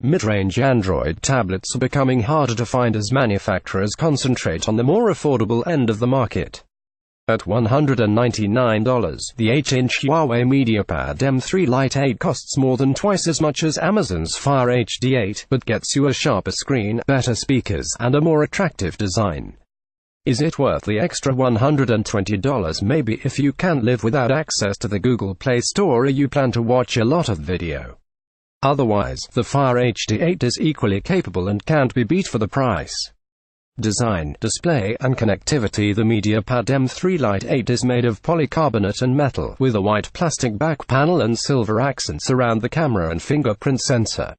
Mid-range Android tablets are becoming harder to find as manufacturers concentrate on the more affordable end of the market. At $199, the 8-inch Huawei MediaPad M3 Lite 8 costs more than twice as much as Amazon's Fire HD 8, but gets you a sharper screen, better speakers, and a more attractive design. Is it worth the extra $120? Maybe if you can't live without access to the Google Play Store or you plan to watch a lot of video. Otherwise, the Fire HD 8 is equally capable and can't be beat for the price. Design, display, and connectivity. The MediaPad M3 Lite 8 is made of polycarbonate and metal, with a white plastic back panel and silver accents around the camera and fingerprint sensor.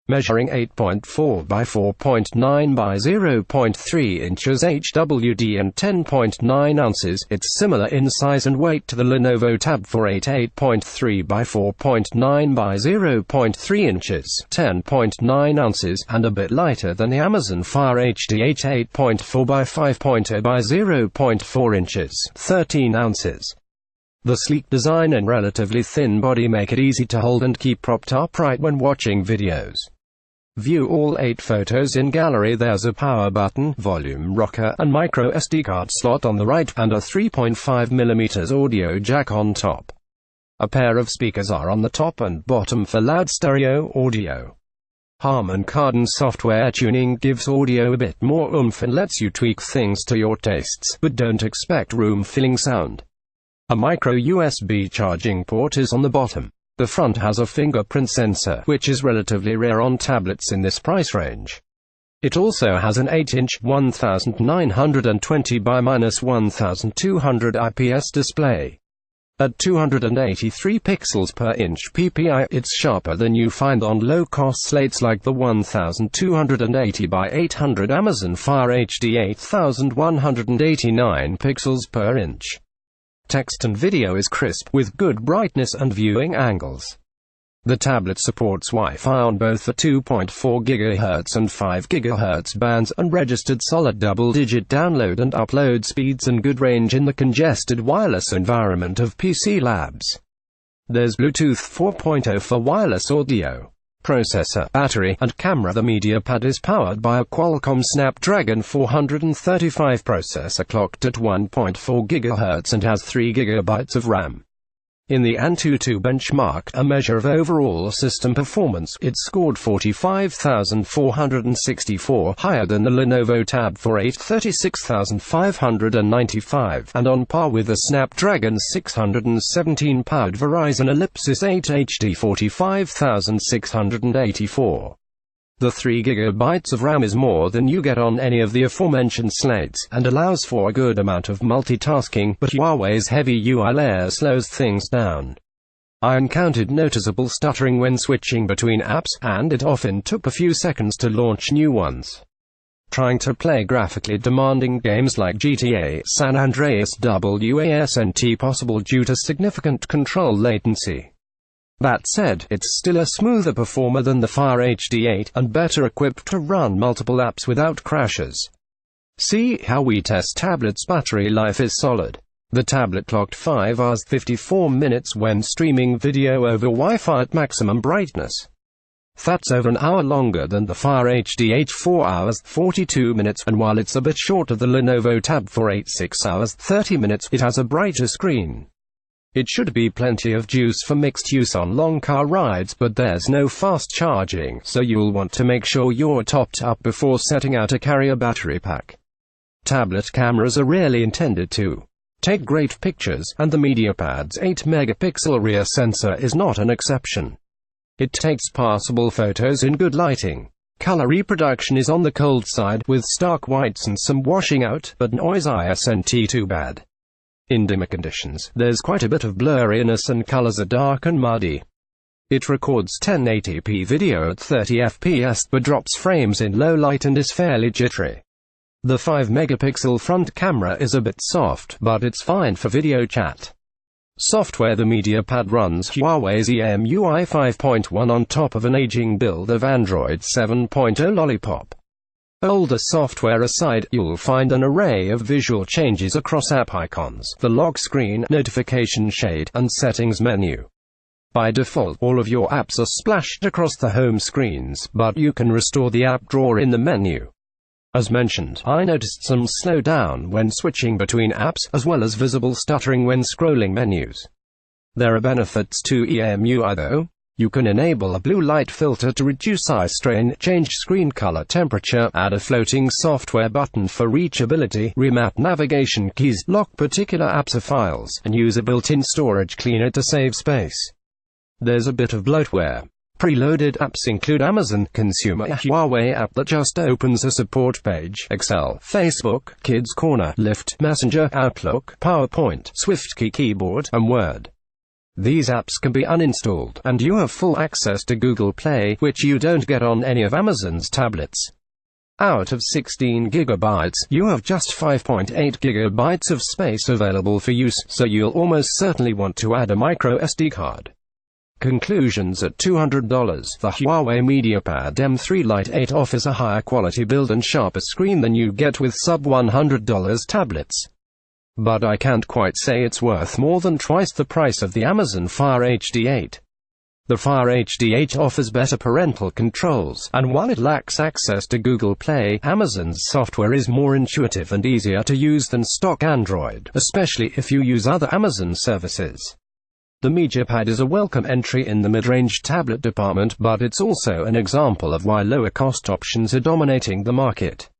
Measuring 8.4 by 4.9 by 0.3 inches HWD and 10.9 ounces, it's similar in size and weight to the Lenovo Tab 4 8.3 by 4.9 by 0.3 inches, 10.9 ounces, and a bit lighter than the Amazon Fire HD 8.4 by 5.0 by 0.4 inches, 13 ounces. The sleek design and relatively thin body make it easy to hold and keep propped upright when watching videos. View all 8 photos in gallery. There's a power button, volume rocker, and micro SD card slot on the right, and a 3.5mm audio jack on top. A pair of speakers are on the top and bottom for loud stereo audio. Harman Kardon software tuning gives audio a bit more oomph and lets you tweak things to your tastes, but don't expect room-filling sound. A micro USB charging port is on the bottom. The front has a fingerprint sensor, which is relatively rare on tablets in this price range. It also has an 8-inch 1920 by -1200 IPS display. At 283 pixels per inch ppi, it's sharper than you find on low-cost slates like the 1280 by 800 Amazon Fire HD 8189 pixels per inch. Text and video is crisp, with good brightness and viewing angles. The tablet supports Wi-Fi on both the 2.4 GHz and 5 GHz bands, and registered solid double-digit download and upload speeds and good range in the congested wireless environment of PC labs. There's Bluetooth 4.0 for wireless audio. Processor, battery, and camera. The MediaPad is powered by a Qualcomm Snapdragon 435 processor clocked at 1.4 GHz and has 3 GB of RAM. In the Antutu benchmark, a measure of overall system performance, it scored 45,464, higher than the Lenovo Tab 4 8 36,595, and on par with the Snapdragon 617-powered Verizon Ellipsis 8 HD 45,684. The 3 GB of RAM is more than you get on any of the aforementioned slates, and allows for a good amount of multitasking, but Huawei's heavy UI layer slows things down. I encountered noticeable stuttering when switching between apps, and it often took a few seconds to launch new ones. Trying to play graphically demanding games like GTA San Andreas wasn't possible due to significant control latency. That said, it's still a smoother performer than the Fire HD 8, and better equipped to run multiple apps without crashes. See how we test tablet's battery life is solid. The tablet clocked 5 hours 54 minutes when streaming video over Wi-Fi at maximum brightness. That's over an hour longer than the Fire HD 8 4 hours 42 minutes, and while it's a bit short of the Lenovo Tab 4 8 6 hours 30 minutes, it has a brighter screen. It should be plenty of juice for mixed use on long car rides, but there's no fast charging, so you'll want to make sure you're topped up before setting out a carrier battery pack. Tablet cameras are really intended to take great pictures, and the MediaPad's 8-megapixel rear sensor is not an exception. It takes passable photos in good lighting. Color reproduction is on the cold side, with stark whites and some washing out, but noise isn't too bad. In dimmer conditions, there's quite a bit of blurriness and colors are dark and muddy. It records 1080p video at 30 fps, but drops frames in low light and is fairly jittery. The 5-megapixel front camera is a bit soft, but it's fine for video chat. Software. The MediaPad runs Huawei's EMUI 5.1 on top of an aging build of Android 7.0 Lollipop. Older software aside, you'll find an array of visual changes across app icons, the lock screen, notification shade, and settings menu. By default, all of your apps are splashed across the home screens, but you can restore the app drawer in the menu. As mentioned, I noticed some slowdown when switching between apps, as well as visible stuttering when scrolling menus. There are benefits to EMUI though. You can enable a blue light filter to reduce eye strain, change screen color temperature, add a floating software button for reachability, remap navigation keys, lock particular apps or files, and use a built-in storage cleaner to save space. There's a bit of bloatware. Preloaded apps include Amazon Consumer, a Huawei app that just opens a support page, Excel, Facebook, Kids Corner, Lyft, Messenger, Outlook, PowerPoint, SwiftKey keyboard, and Word. These apps can be uninstalled, and you have full access to Google Play, which you don't get on any of Amazon's tablets. Out of 16 gigabytes, you have just 5.8 gigabytes of space available for use, so you'll almost certainly want to add a micro SD card. Conclusions: at $200, the Huawei MediaPad M3 Lite 8 offers a higher quality build and sharper screen than you get with sub-$100 tablets. But I can't quite say it's worth more than twice the price of the Amazon Fire HD 8. The Fire HD 8 offers better parental controls, and while it lacks access to Google Play, Amazon's software is more intuitive and easier to use than stock Android, especially if you use other Amazon services. The MediaPad is a welcome entry in the mid-range tablet department, but it's also an example of why lower-cost options are dominating the market.